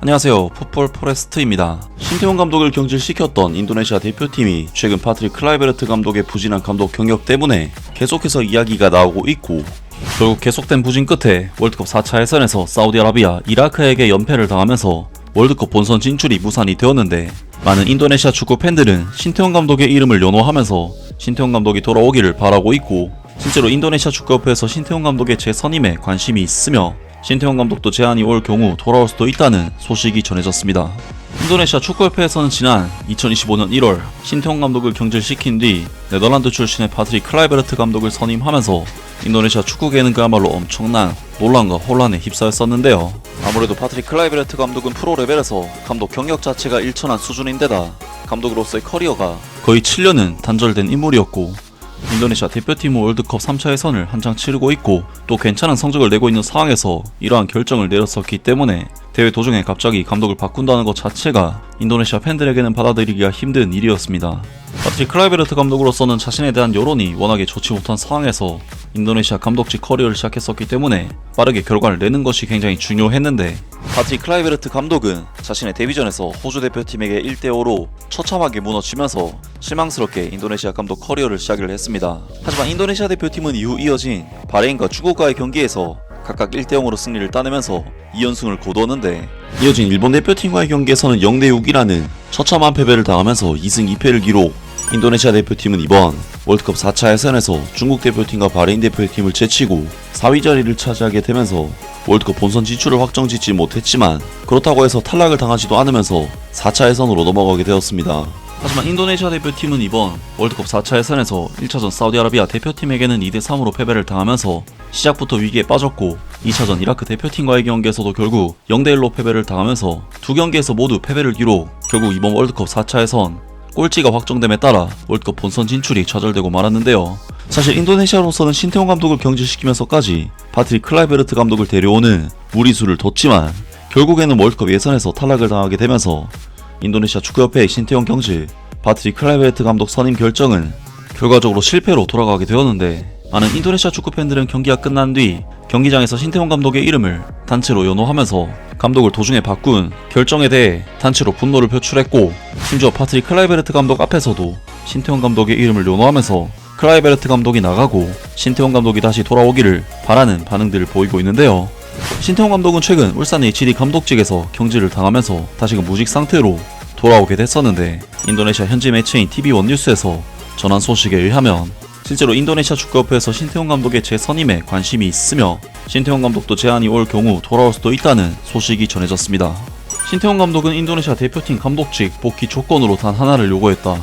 안녕하세요. 풋볼 포레스트입니다. 신태용 감독을 경질시켰던 인도네시아 대표팀이 최근 파트릭 클라이베르트 감독의 부진한 감독 경력 때문에 계속해서 이야기가 나오고 있고, 결국 계속된 부진 끝에 월드컵 4차 예선에서 사우디아라비아, 이라크에게 연패를 당하면서 월드컵 본선 진출이 무산이 되었는데, 많은 인도네시아 축구 팬들은 신태용 감독의 이름을 연호하면서 신태용 감독이 돌아오기를 바라고 있고, 실제로 인도네시아 축구협회에서 신태용 감독의 재선임에 관심이 있으며 신태용 감독도 제안이 올 경우 돌아올 수도 있다는 소식이 전해졌습니다. 인도네시아 축구협회에서는 지난 2025년 1월 신태용 감독을 경질시킨 뒤 네덜란드 출신의 파트릭 클라이베르트 감독을 선임하면서 인도네시아 축구계는 그야말로 엄청난 논란과 혼란에 휩싸였었는데요. 아무래도 파트릭 클라이베르트 감독은 프로 레벨에서 감독 경력 자체가 일천한 수준인데다 감독으로서의 커리어가 거의 7년은 단절된 인물이었고, 인도네시아 대표팀은 월드컵 3차 예선을 한창 치르고 있고 또 괜찮은 성적을 내고 있는 상황에서 이러한 결정을 내렸었기 때문에 대회 도중에 갑자기 감독을 바꾼다는 것 자체가 인도네시아 팬들에게는 받아들이기가 힘든 일이었습니다. 파트릭 클라이베르트 감독으로서는 자신에 대한 여론이 워낙에 좋지 못한 상황에서 인도네시아 감독직 커리어를 시작했었기 때문에 빠르게 결과를 내는 것이 굉장히 중요했는데, 파트릭 클라이베르트 감독은 자신의 데뷔전에서 호주 대표팀에게 1대5로 처참하게 무너지면서 실망스럽게 인도네시아 감독 커리어를 시작을 했습니다. 하지만 인도네시아 대표팀은 이후 이어진 바레인과 중국과의 경기에서 각각 1대0으로 승리를 따내면서 2연승을 거두었는데, 이어진 일본 대표팀과의 경기에서는 0대6이라는 처참한 패배를 당하면서 2승 2패를 기록. 인도네시아 대표팀은 이번 월드컵 4차 예선에서 중국 대표팀과 바레인 대표팀을 제치고 4위 자리를 차지하게 되면서 월드컵 본선 진출을 확정짓지 못했지만, 그렇다고 해서 탈락을 당하지도 않으면서 4차 예선으로 넘어가게 되었습니다. 하지만 인도네시아 대표팀은 이번 월드컵 4차 예선에서 1차전 사우디아라비아 대표팀에게는 2대3으로 패배를 당하면서 시작부터 위기에 빠졌고, 2차전 이라크 대표팀과의 경기에서도 결국 0대1로 패배를 당하면서 두 경기에서 모두 패배를 기록. 결국 이번 월드컵 4차 예선 꼴찌가 확정됨에 따라 월드컵 본선 진출이 좌절되고 말았는데요. 사실 인도네시아로서는 신태용 감독을 경질시키면서까지 파트릭 클라이베르트 감독을 데려오는 무리수를 뒀지만 결국에는 월드컵 예선에서 탈락을 당하게 되면서 인도네시아 축구협회의 신태용 경질, 파트릭 클라이베르트 감독 선임 결정은 결과적으로 실패로 돌아가게 되었는데, 많은 인도네시아 축구 팬들은 경기가 끝난 뒤 경기장에서 신태용 감독의 이름을 단체로 연호하면서 감독을 도중에 바꾼 결정에 대해 단체로 분노를 표출했고, 심지어 파트릭 클라이베르트 감독 앞에서도 신태용 감독의 이름을 연호하면서 클라이베르트 감독이 나가고 신태용 감독이 다시 돌아오기를 바라는 반응들을 보이고 있는데요. 신태용 감독은 최근 울산 HD 감독직에서 경질을 당하면서 다시금 무직 상태로 돌아오게 됐었는데, 인도네시아 현지 매체인 TV1 뉴스에서 전한 소식에 의하면 실제로 인도네시아 축구협회에서 신태용 감독의 재선임에 관심이 있으며 신태용 감독도 제안이 올 경우 돌아올 수도 있다는 소식이 전해졌습니다. 신태용 감독은 인도네시아 대표팀 감독직 복귀 조건으로 단 하나를 요구했다.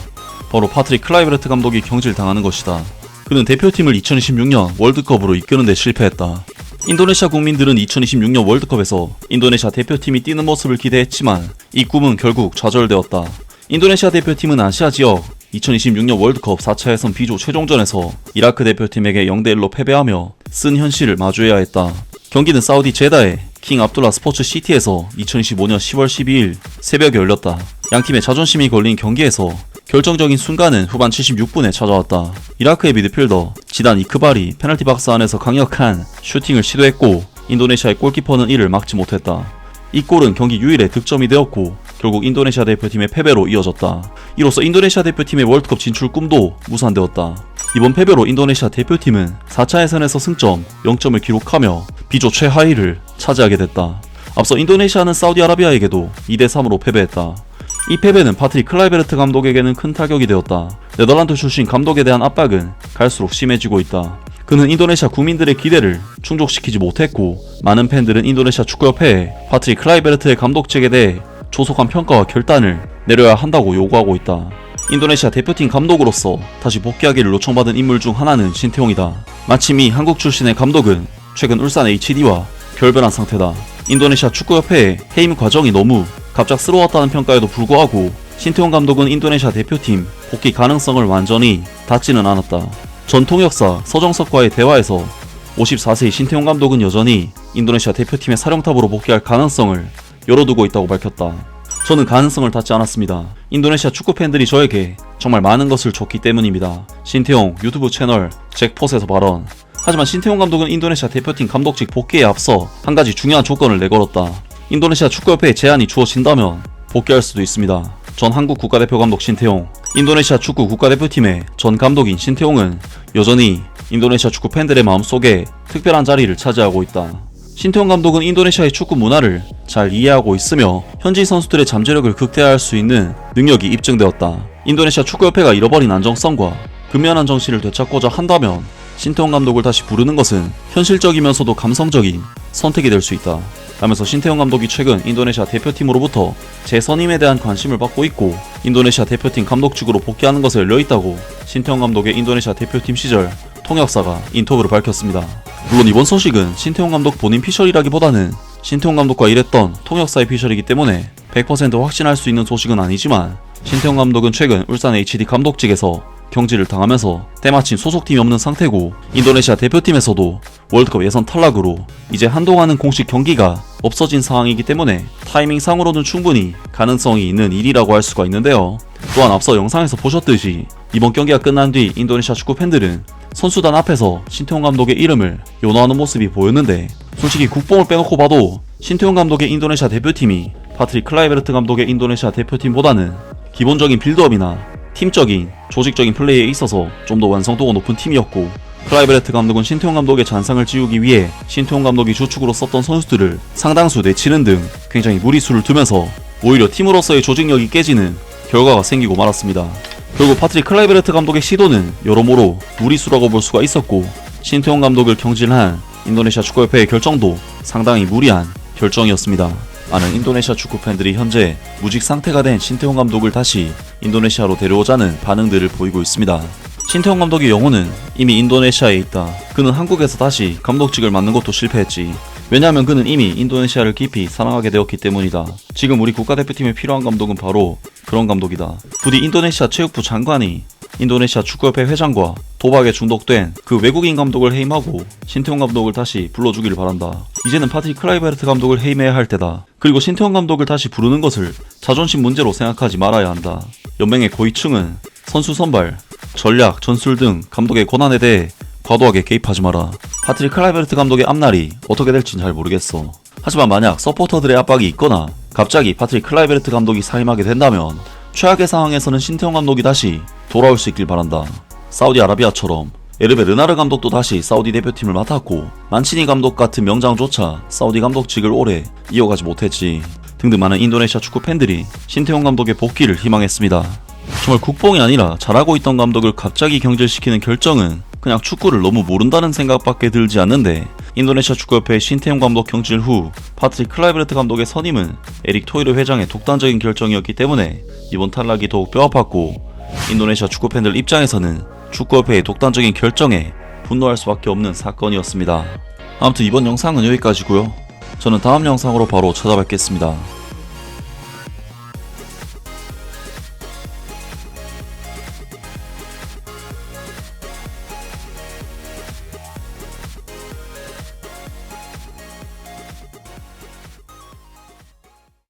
바로 파트릭 클라이베르트 감독이 경질당하는 것이다. 그는 대표팀을 2026년 월드컵으로 이끄는 데 실패했다. 인도네시아 국민들은 2026년 월드컵에서 인도네시아 대표팀이 뛰는 모습을 기대했지만 이 꿈은 결국 좌절되었다. 인도네시아 대표팀은 아시아 지역 2026년 월드컵 4차 예선 B조 최종전에서 이라크 대표팀에게 0대1로 패배하며 쓴 현실을 마주해야 했다. 경기는 사우디 제다의 킹 압둘라 스포츠 시티에서 2025년 10월 12일 새벽에 열렸다. 양팀의 자존심이 걸린 경기에서 결정적인 순간은 후반 76분에 찾아왔다. 이라크의 미드필더 지단 이크발이 페널티 박스 안에서 강력한 슈팅을 시도했고, 인도네시아의 골키퍼는 이를 막지 못했다. 이 골은 경기 유일의 득점이 되었고 결국 인도네시아 대표팀의 패배로 이어졌다. 이로써 인도네시아 대표팀의 월드컵 진출 꿈도 무산되었다. 이번 패배로 인도네시아 대표팀은 4차 예선에서 승점 0점을 기록하며 B조 최하위를 차지하게 됐다. 앞서 인도네시아는 사우디아라비아에게도 2대3으로 패배했다. 이 패배는 파트릭 클라이베르트 감독에게는 큰 타격이 되었다. 네덜란드 출신 감독에 대한 압박은 갈수록 심해지고 있다. 그는 인도네시아 국민들의 기대를 충족시키지 못했고, 많은 팬들은 인도네시아 축구협회에 파트릭 클라이베르트의 감독직에 대해 조속한 평가와 결단을 내려야 한다고 요구하고 있다. 인도네시아 대표팀 감독으로서 다시 복귀하기를 요청받은 인물 중 하나는 신태용이다. 마침 이 한국 출신의 감독은 최근 울산 HD와 결별한 상태다. 인도네시아 축구협회의 해임 과정이 너무 갑작스러웠다는 평가에도 불구하고 신태용 감독은 인도네시아 대표팀 복귀 가능성을 완전히 닫지는 않았다. 전통 역사 서정석과의 대화에서 54세의 신태용 감독은 여전히 인도네시아 대표팀의 사령탑으로 복귀할 가능성을 열어두고 있다고 밝혔다. 저는 가능성을 닫지 않았습니다. 인도네시아 축구 팬들이 저에게 정말 많은 것을 줬기 때문입니다. 신태용 유튜브 채널 잭폿에서 발언. 하지만 신태용 감독은 인도네시아 대표팀 감독직 복귀에 앞서 한 가지 중요한 조건을 내걸었다. 인도네시아 축구협회에 제안이 주어진다면 복귀할 수도 있습니다. 전 한국 국가대표 감독 신태용, 인도네시아 축구 국가대표팀의 전 감독인 신태용은 여전히 인도네시아 축구 팬들의 마음속에 특별한 자리를 차지하고 있다. 신태용 감독은 인도네시아의 축구 문화를 잘 이해하고 있으며 현지 선수들의 잠재력을 극대화할 수 있는 능력이 입증되었다. 인도네시아 축구협회가 잃어버린 안정성과 근면한 정신을 되찾고자 한다면 신태용 감독을 다시 부르는 것은 현실적이면서도 감성적인 선택이 될 수 있다. 라면서 신태용 감독이 최근 인도네시아 대표팀으로부터 재선임에 대한 관심을 받고 있고 인도네시아 대표팀 감독직으로 복귀하는 것에 열려있다고 신태용 감독의 인도네시아 대표팀 시절 통역사가 인터뷰로 밝혔습니다. 물론 이번 소식은 신태용 감독 본인 피셜이라기보다는 신태용 감독과 일했던 통역사의 피셜이기 때문에 100% 확신할 수 있는 소식은 아니지만 신태용 감독은 최근 울산 HD 감독직에서 경질을 당하면서 때마침 소속팀이 없는 상태고 인도네시아 대표팀에서도 월드컵 예선 탈락으로 이제 한동안은 공식 경기가 없어진 상황이기 때문에 타이밍상으로는 충분히 가능성이 있는 일이라고 할 수가 있는데요. 또한 앞서 영상에서 보셨듯이 이번 경기가 끝난 뒤 인도네시아 축구 팬들은 선수단 앞에서 신태용 감독의 이름을 연호하는 모습이 보였는데 솔직히 국뽕을 빼놓고 봐도 신태용 감독의 인도네시아 대표팀이 파트릭 클라이베르트 감독의 인도네시아 대표팀보다는 기본적인 빌드업이나 팀적인, 조직적인 플레이에 있어서 좀 더 완성도가 높은 팀이었고 클라이베르트 감독은 신태용 감독의 잔상을 지우기 위해 신태용 감독이 주축으로 썼던 선수들을 상당수 내치는 등 굉장히 무리수를 두면서 오히려 팀으로서의 조직력이 깨지는 결과가 생기고 말았습니다. 결국 파트릭 클라이베르트 감독의 시도는 여러모로 무리수라고 볼 수가 있었고 신태용 감독을 경질한 인도네시아 축구협회의 결정도 상당히 무리한 결정이었습니다. 많은 인도네시아 축구 팬들이 현재 무직 상태가 된 신태용 감독을 다시 인도네시아로 데려오자는 반응들을 보이고 있습니다. 신태용 감독의 영혼은 이미 인도네시아에 있다. 그는 한국에서 다시 감독직을 맡는 것도 실패했지. 왜냐하면 그는 이미 인도네시아를 깊이 사랑하게 되었기 때문이다. 지금 우리 국가대표팀에 필요한 감독은 바로 그런 감독이다. 부디 인도네시아 체육부 장관이 인도네시아 축구협회 회장과 도박에 중독된 그 외국인 감독을 해임하고 신태용 감독을 다시 불러주기를 바란다. 이제는 파트릭 클라이베르트 감독을 해임해야 할 때다. 그리고 신태용 감독을 다시 부르는 것을 자존심 문제로 생각하지 말아야 한다. 연맹의 고위층은 선수 선발, 전략, 전술 등 감독의 권한에 대해 과도하게 개입하지 마라. 파트릭 클라이베르트 감독의 앞날이 어떻게 될진 잘 모르겠어. 하지만 만약 서포터들의 압박이 있거나 갑자기 파트릭 클라이베르트 감독이 사임하게 된다면 최악의 상황에서는 신태용 감독이 다시 돌아올 수 있길 바란다. 사우디아라비아처럼 에르베 르나르 감독도 다시 사우디 대표팀을 맡았고 만치니 감독 같은 명장조차 사우디 감독직을 오래 이어가지 못했지. 등등 많은 인도네시아 축구 팬들이 신태용 감독의 복귀를 희망했습니다. 정말 국뽕이 아니라 잘하고 있던 감독을 갑자기 경질시키는 결정은 그냥 축구를 너무 모른다는 생각밖에 들지 않는데 인도네시아 축구협회의 신태용 감독 경질 후 파트릭 클라이베르트 감독의 선임은 에릭 토이르 회장의 독단적인 결정이었기 때문에 이번 탈락이 더욱 뼈아팠고 인도네시아 축구 팬들 입장에서는 축구협회의 독단적인 결정에 분노할 수밖에 없는 사건이었습니다. 아무튼 이번 영상은 여기까지고요. 저는 다음 영상으로 바로 찾아뵙겠습니다.